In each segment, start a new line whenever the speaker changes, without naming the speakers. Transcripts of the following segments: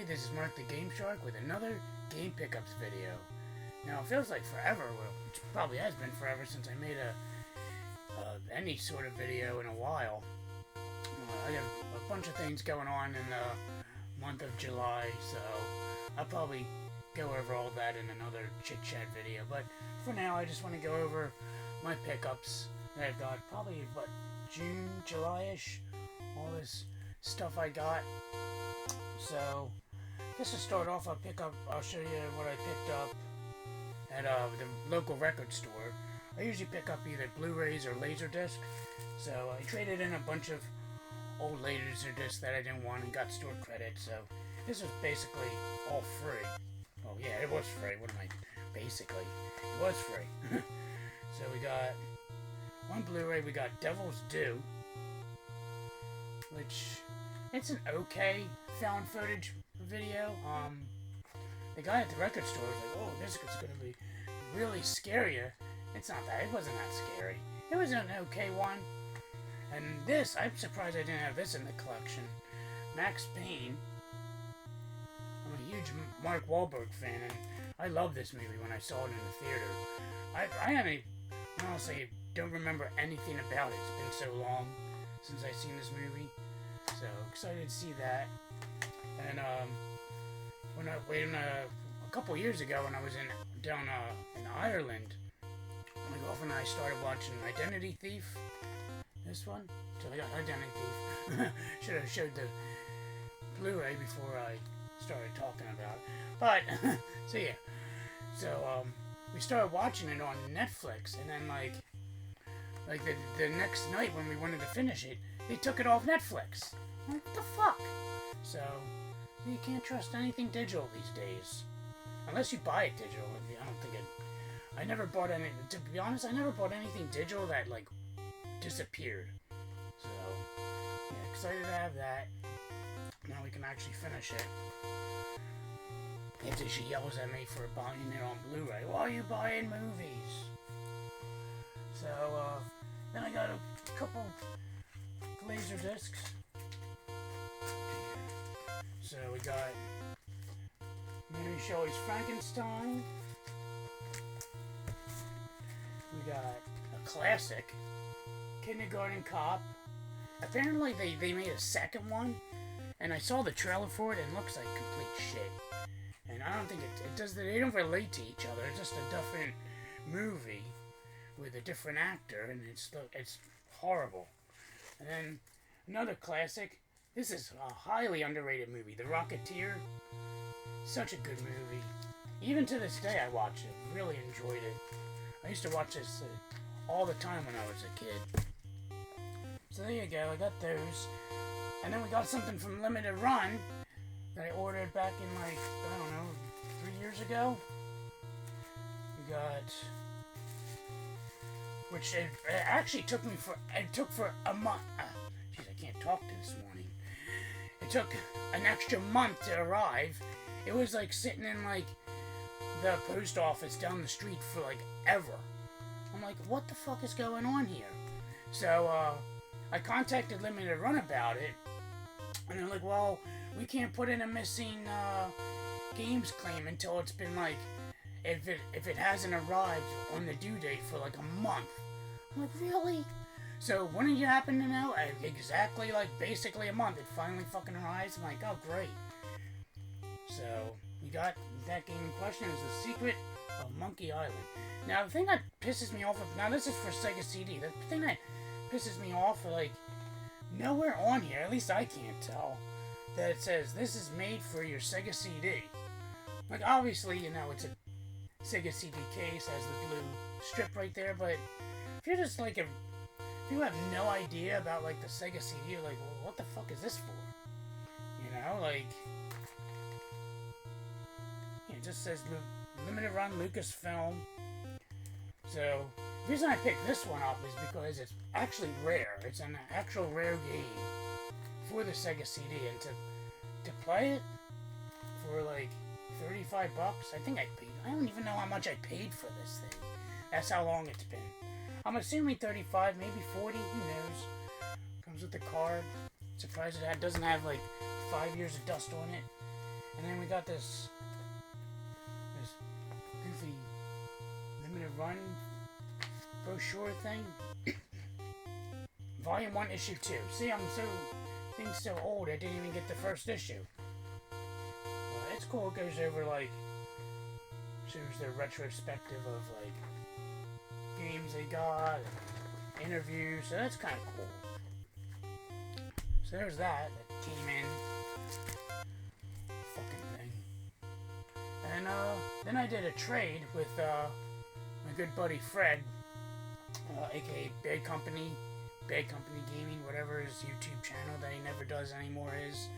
this is Mark the Game Shark with another game pickups video. Now it feels like forever, well, it probably has been forever since I made any sort of video in a while. I have a bunch of things going on in the month of July, so I'll probably go over all that in another chit chat video. But for now, I just want to go over my pickups that I've got, probably what, June, July-ish, all this stuff I got. So just to start off, I'll show you what I picked up at the local record store. I usually pick up either Blu-rays or Laserdisc. So I traded in a bunch of old Laserdiscs that I didn't want and got store credit. So this was basically all free. Oh yeah, it was free. What am I? Basically, it was free. So we got one Blu-ray. We got Devil's Due, which it's an okay found footage video. The guy at the record store was like, "Oh, this is gonna be really scary." It's not that. It wasn't that scary. It was an okay one. And this, I'm surprised I didn't have this in the collection. Max Payne. I'm a huge Mark Wahlberg fan, and I love this movie when I saw it in the theater. I honestly don't remember anything about it. It's been so long since I've seen this movie. So excited to see that. And a couple years ago when I was down in Ireland, my girlfriend and I started watching Identity Thief. This one. So I got Identity Thief. Should have showed the Blu-ray before I started talking about it. But so yeah. So we started watching it on Netflix, and then like the next night when we wanted to finish it, they took it off Netflix. I'm like, what the fuck? So you can't trust anything digital these days, unless you buy it digital. I don't think it. I never bought any. To be honest, I never bought anything digital that like disappeared. So yeah, excited to have that. Now we can actually finish it. After she yells at me for buying it on Blu-ray. Why are you buying movies? So then I got a couple laser discs. So we got Mary Shelley's Frankenstein. We got a classic, Kindergarten Cop. Apparently they made a second one, and I saw the trailer for it and it looks like complete shit. And I don't think it does. They don't relate to each other. It's just a different movie with a different actor, and it's horrible. And then another classic. This is a highly underrated movie, The Rocketeer. Such a good movie. Even to this day, I watch it. Really enjoyed it. I used to watch this all the time when I was a kid. So there you go. I got those. And then we got something from Limited Run that I ordered back in like, I don't know, 3 years ago. We got, which it actually took for a month. Jeez, I can't talk this morning. It took an extra month to arrive. It was like sitting in like the post office down the street for like ever. I'm like, what the fuck is going on here? So I contacted Limited Run about it, and they're like, well, we can't put in a missing games claim until it's been like, if it hasn't arrived on the due date for like a month. I'm like, really? So when did you happen to know? Exactly like basically a month. It finally fucking arrives. I'm like, oh great. So we got that game in question is The Secret of Monkey Island. Now the thing that pisses me off, now this is for Sega CD. The thing that pisses me off, like nowhere on here, at least I can't tell, that it says this is made for your Sega CD. Like obviously, you know, it's a Sega CD case, has the blue strip right there, but if you're just like if you have no idea about like the Sega CD, you're like, well, what the fuck is this for? You know, like it just says Limited Run Lucasfilm. So the reason I picked this one up is because it's actually rare. It's an actual rare game for the Sega CD, and to play it for like $35, I think I don't even know how much I paid for this thing. That's how long it's been. I'm assuming 35, maybe 40, who knows. Comes with the card. Surprised it doesn't have like 5 years of dust on it. And then we got this goofy limited run brochure thing. Volume 1, Issue 2. See, things so old, I didn't even get the first issue. Well, it's cool. It goes over, like, shows the retrospective of, like, games they got, and interviews, so that's kind of cool. So there's that came in. Fucking thing. And, then I did a trade with, my good buddy Fred, aka Bad Company Gaming, whatever his YouTube channel that he never does anymore is.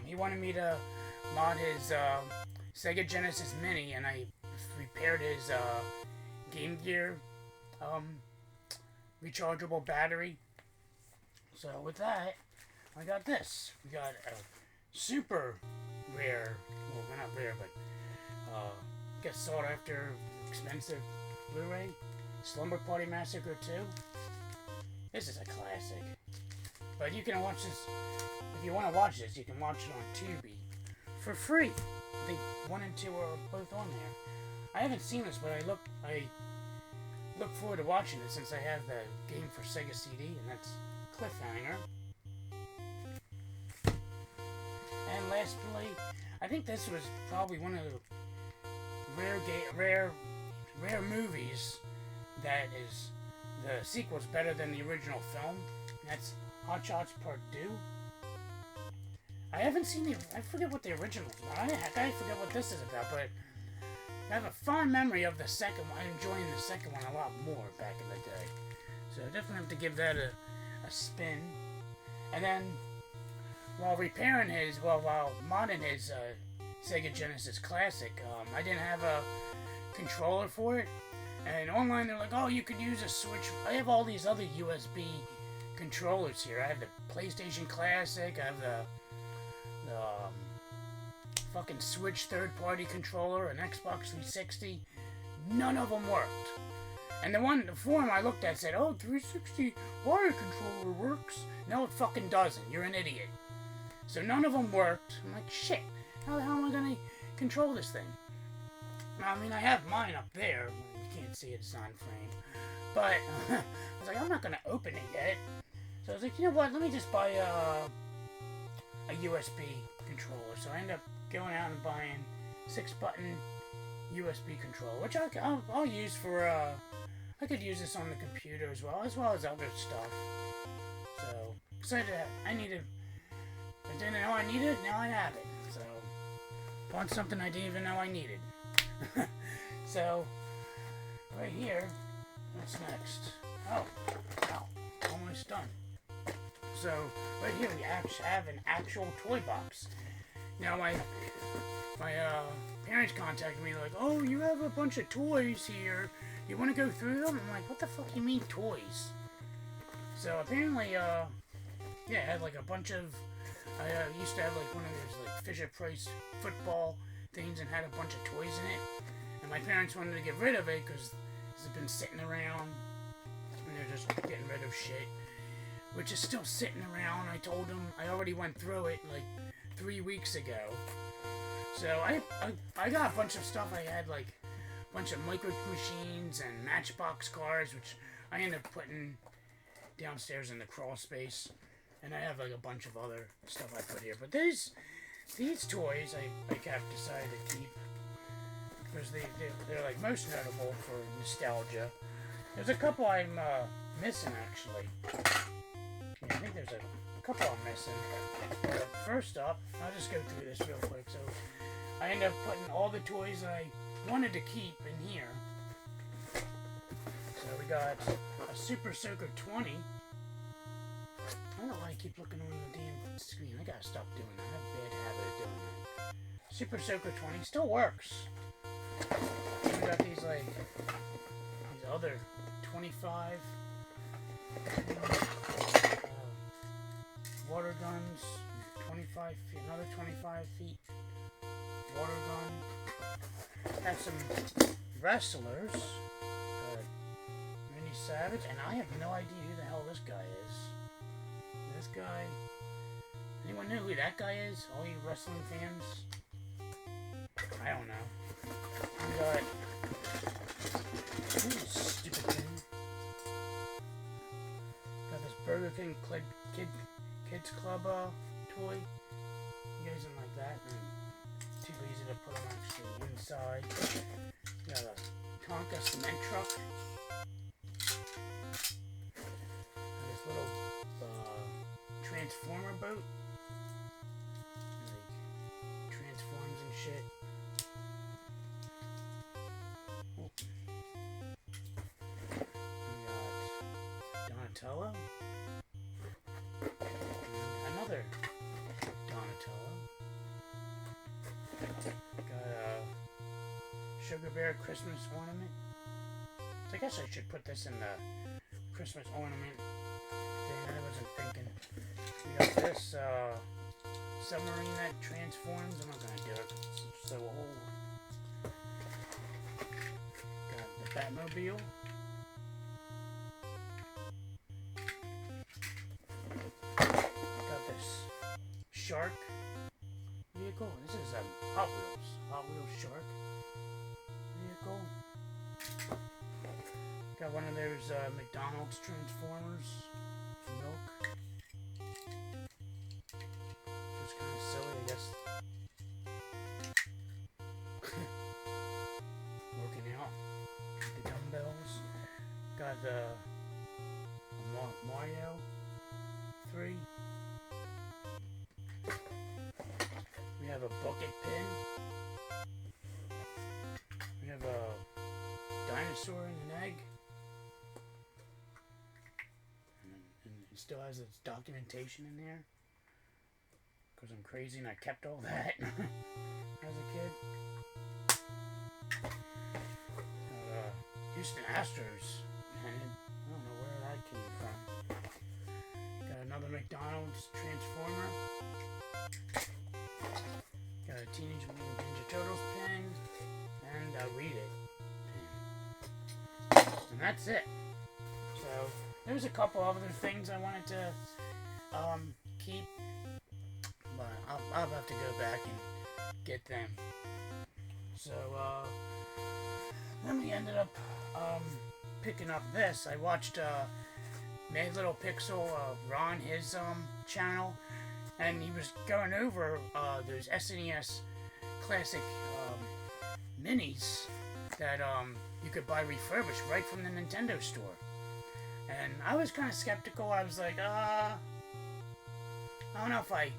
He wanted me to mod his Sega Genesis Mini, and I repaired his Game Gear rechargeable battery. So with that, I got this. We got a super rare, well, not rare, but I guess sought after, expensive Blu-ray, Slumber Party Massacre 2. This is a classic. But you can watch this, if you want to watch this, you can watch it on Tubi for free. I think 1 and 2 are both on there. I haven't seen this, but I look forward to watching it since I have the game for Sega CD, and that's Cliffhanger. And lastly, I think this was probably one of the rare movies that is the sequel's better than the original film. And that's Hot Shots Part 2. I haven't seen I forget what the original was about. I forget what this is about, but I have a fond memory of the second one. I'm enjoying the second one a lot more back in the day. So I definitely have to give that a spin. And then, while modding his Sega Genesis Classic, I didn't have a controller for it. And online they're like, oh, you could use a Switch. I have all these other USB controllers here. I have the PlayStation Classic. I have the fucking Switch third-party controller, an Xbox 360. None of them worked. And the forum I looked at said, oh, 360 wire controller works. No, it fucking doesn't. You're an idiot. So none of them worked. I'm like, shit. How the hell am I going to control this thing? I mean, I have mine up there. You can't see it, it's not in frame. But I was like, I'm not going to open it yet. So I was like, you know what? Let me just buy a USB controller. So I ended up going out and buying 6-button USB controller, which I'll use for, I could use this on the computer as well as other stuff. So, excited I didn't know I needed it, now I have it. So, want something I didn't even know I needed. So, right here, what's next? Oh, wow, almost done. So, right here we actually have an actual toy box. Now, my parents contacted me like, oh, you have a bunch of toys here. You want to go through them? I'm like, what the fuck do you mean toys? So, apparently, yeah, I had like a bunch of, I used to have like one of those like Fisher-Price football things and had a bunch of toys in it. And my parents wanted to get rid of it because it's been sitting around and they're just getting rid of shit. Which is still sitting around. I told them I already went through it like 3 weeks ago. So I got a bunch of stuff. I had like a bunch of micro machines and Matchbox cars, which I ended up putting downstairs in the crawl space. And I have like a bunch of other stuff I put here. But these toys I have decided to keep because they're like most notable for nostalgia. There's a couple I'm missing actually. Yeah, I think there's a couple I'm missing. But first up, I'll just go through this real quick. So I ended up putting all the toys that I wanted to keep in here. So we got a Super Soaker 20. I don't know why I keep looking on the damn screen. I gotta stop doing that. I have a bad habit of doing that. Super Soaker 20 still works. And we got these like these other 25 water guns, 25 feet, another 25 feet water gun. Have some wrestlers. Mini Savage, and I have no idea who the hell this guy is. This guy. Anyone know who that guy is? All you wrestling fans? I don't know. We got... Ooh, stupid thing. Got this Burger King Kids Club toy. You guys don't like that? And too lazy to put them actually inside. We got a Tonka cement truck. And this little transformer boat. Like, transforms and shit. Oh. We got Donatello. And another Donatello. Got a Sugar Bear Christmas ornament. So I guess I should put this in the Christmas ornament thing. I wasn't thinking. We got this submarine that transforms. I'm not gonna do it. It's so old. Got the Batmobile. Got this shark vehicle. This is Hot Wheels shark vehicle. Got one of those McDonald's transformers for milk. Just kind of silly, I guess. Working out with the dumbbells. Got the Mario 3. We have a bucket pin. We have a dinosaur and an egg. And it still has its documentation in there. Because I'm crazy and I kept all that as a kid. Houston Astros. Man, I don't know where that came from. Got another McDonald's transformer. Got a Teenage Mutant Ninja Turtles pin. And a Read It pin. And that's it. So, there's a couple other things I wanted to keep. But I'll have to go back and get them. So, then we ended up picking up this. I watched Madlittlepixel, Ron, his channel, and he was going over those SNES classic minis that you could buy refurbished right from the Nintendo store. And I was kind of skeptical. I was like, I don't know if I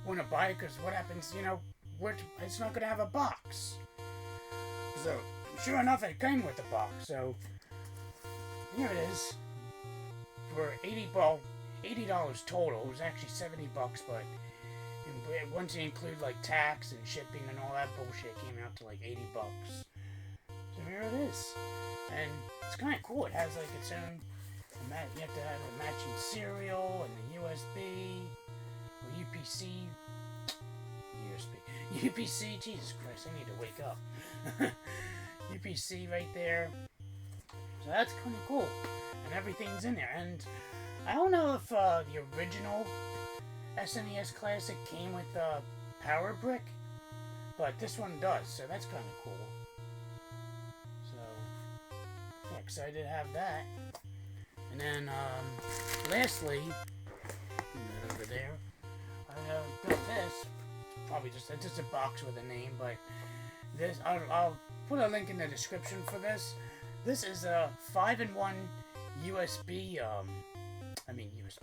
want to buy it, because what happens, you know, it's not going to have a box. So, sure enough, it came with the box. So, here it is. For $80 total. It was actually $70, but once you include like tax and shipping and all that bullshit, it came out to like $80. So here it is. And it's kind of cool. It has like its own, you have to have a matching serial and the USB, or UPC, Jesus Christ, I need to wake up. UPC right there. So that's kind of cool. And everything's in there. And I don't know if the original SNES Classic came with Power Brick, but this one does, so that's kind of cool. So, yeah, excited to have that. And then, lastly, over there, I got this. Probably just a box with a name, but this, I'll put a link in the description for this. This is a 5-in-1 USB, USB.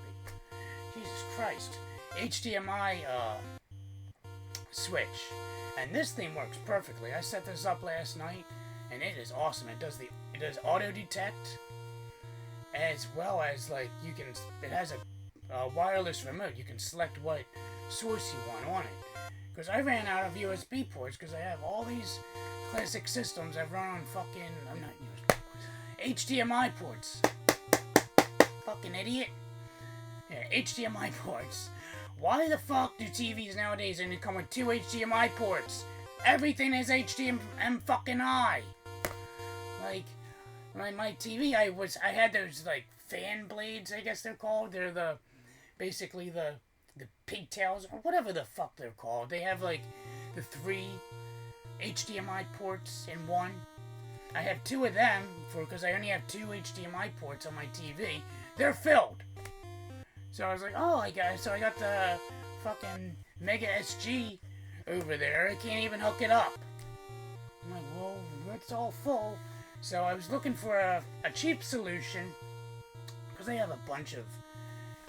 Jesus Christ. HDMI, switch. And this thing works perfectly. I set this up last night, and it is awesome. It does auto detect, as well as, like, it has a wireless remote. You can select what source you want on it. Because I ran out of USB ports, because I have all these classic systems I've run on fucking, I'm not USB ports, HDMI ports. Fucking idiot. Yeah, HDMI ports. Why the fuck do TVs nowadays only come with 2 HDMI ports? Everything is HDMI fucking I. Like, my TV, I had those, like, fan blades, I guess they're called. They're basically the pigtails, or whatever the fuck they're called. They have, like, the 3 HDMI ports in one. I have 2 of them because I only have 2 HDMI ports on my TV. They're filled. So I was like, oh, I got the fucking Mega SG over there. I can't even hook it up. I'm like, well, it's all full. So I was looking for a cheap solution because they have a bunch of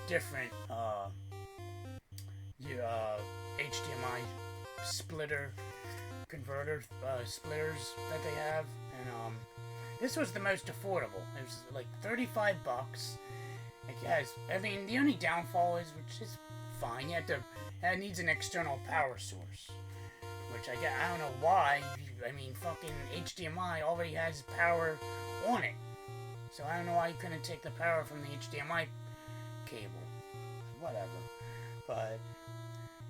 different HDMI splitter converter splitters that they have, and this was the most affordable. It was like $35. It has, I mean, the only downfall is, which is fine, it needs an external power source, which I don't know why. I mean, fucking HDMI already has power on it, so I don't know why you couldn't take the power from the HDMI cable. Whatever, but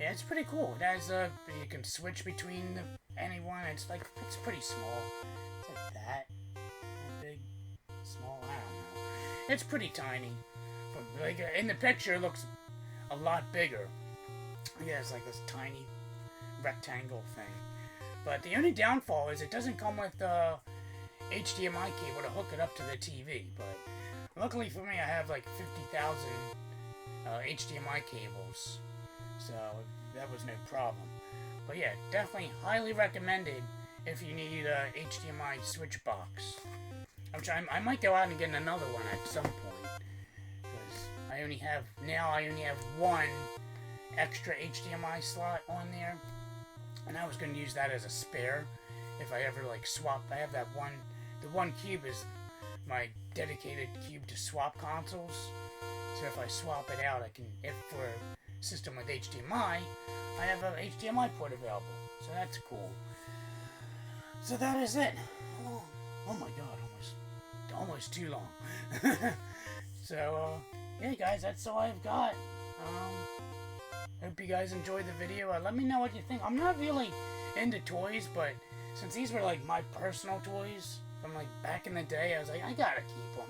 yeah, it's pretty cool. It has you can switch between anyone. It's pretty small. It's like that big, small. I don't know. It's pretty tiny. But like in the picture, it looks a lot bigger. Yeah, it's like this tiny rectangle thing. But the only downfall is it doesn't come with the HDMI cable to hook it up to the TV. But luckily for me, I have like 50,000 HDMI cables, so that was no problem. But yeah, definitely highly recommended if you need a HDMI switch box. I might go out and get another one at some point, because I only have one extra HDMI slot on there, and I was going to use that as a spare if I ever like swap. I have that one. The one cube is my dedicated cube to swap consoles. So if I swap it out, I can. If for a system with HDMI, I have an HDMI port available. So that's cool. So that is it. Oh my god, almost too long. So yeah, guys, that's all I've got. Hope you guys enjoyed the video. Let me know what you think. I'm not really into toys, but since these were like my personal toys from like back in the day, I was like, I gotta keep them.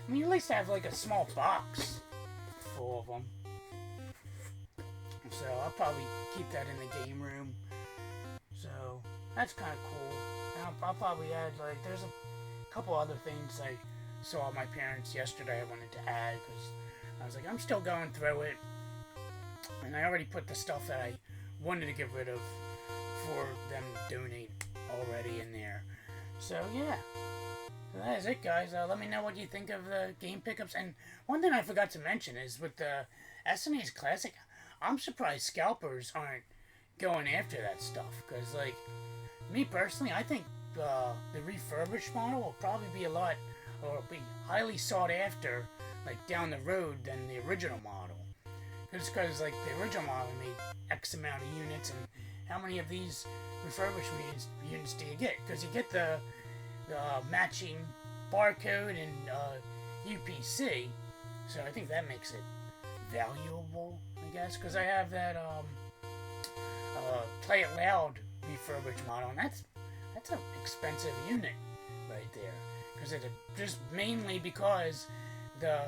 I mean, at least have like a small box full of them. So I'll probably keep that in the game room. So that's kind of cool. And I'll probably add, like, there's a couple other things I saw my parents yesterday I wanted to add, because I was like, I'm still going through it. And I already put the stuff that I wanted to get rid of for them to donate already in there. So yeah. So that is it, guys. Let me know what you think of the game pickups. And one thing I forgot to mention is with the SNES Classic, I'm surprised scalpers aren't going after that stuff. Because, like, me personally, I think the refurbished model will probably be be highly sought after, like, down the road than the original model. Just because, like, the original model made X amount of units, and how many of these refurbished units do you get? Because you get the matching barcode and UPC, so I think that makes it valuable, I guess, because I have that Play It Loud refurbished model, and that's an expensive unit right there, because it just mainly because the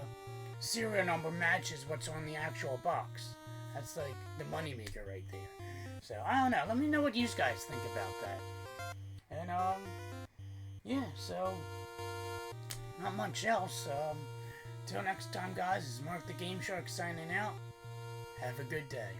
serial number matches what's on the actual box. That's like the moneymaker right there. So I don't know. Let me know what you guys think about that. And yeah, so not much else. Till next time, guys, this is Mark the Game Shark signing out. Have a good day.